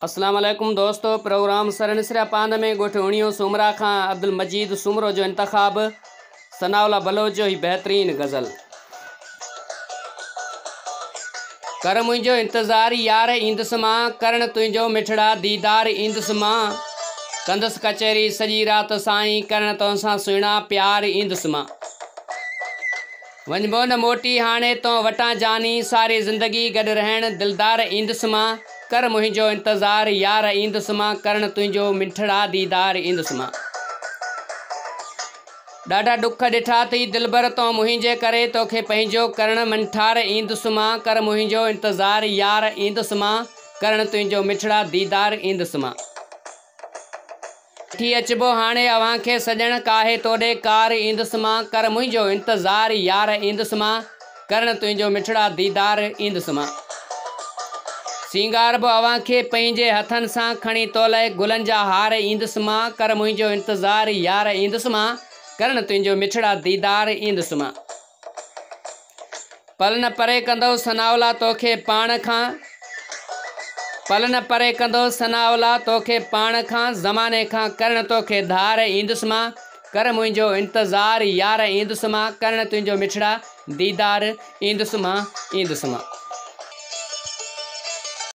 अस्सलाम वालेकुम दोस्तों, प्रोग्राम सरनसरा पांद में गोठ उणियों सुमरा खां अब्दुल मजीद सुमरो जो इंतखाब सनाउल्लाह बलोच जो ही बेहतरीन गज़ल। कर मुंहिंजो इंतज़ार यार ईंदुसि मां, करण तुंहिंजो मिठड़ा दीदार ईंदुसि मां, कंदुसि कचहरी सॼी राति साईं, करण तोसां सुहिणा प्यार ईंदुसि मां। वञिबो न मोटी हाणे तो वटां जानी, सारी ज़िंदगी गॾु रहण दिलदार ईंदुसि मां, कर मुंहिंजो इंतज़ार यार ईंदुसि मां, करण तुंहिंजो मिठड़ा दीदार ईंदुसि मां। ॾाढा ॾुख ॾिठा थी दिलबर तो मुंहिंजे करे, तोखे पंहिंजो करण मनठार ईंदुसि मां, कर मुंहिंजो इंतज़ार यार ईंदुसि मां, करण तुंहिंजो मिठड़ा दीदार ईंदुसि मां। वठी अचिबो हाणे अव्हां खे सॼण काहे तोॾे कार ईंदुसि मां, कर मुंहिंजो इंतज़ार यार ईंदुसि मां, करण तुंहिंजो मिठड़ा दीदार ईंदुसि मां। सिंगार बि अव्हां खे पंहिंजे हथनि सां खणी तोले गुलनि जा हार ईंदुसि मां, कर मुंहिंजो इंतज़ार यार ईंदुसि मां, करण तुंहिंजो मिठड़ा दीदार ईंदुसि मां। पल न परे कंदो सनाउल्लाह तोखे पाण खां, पल न परे कंदो सनाउल्लाह तोखे पाण खां, ज़माने खां करण तोखे धार ईंदुसि मां, कर मुंहिंजो इंतज़ार यार ईंदुसि मां, करण तुंहिंजो मिठड़ा दीदार ईंदुसि मां।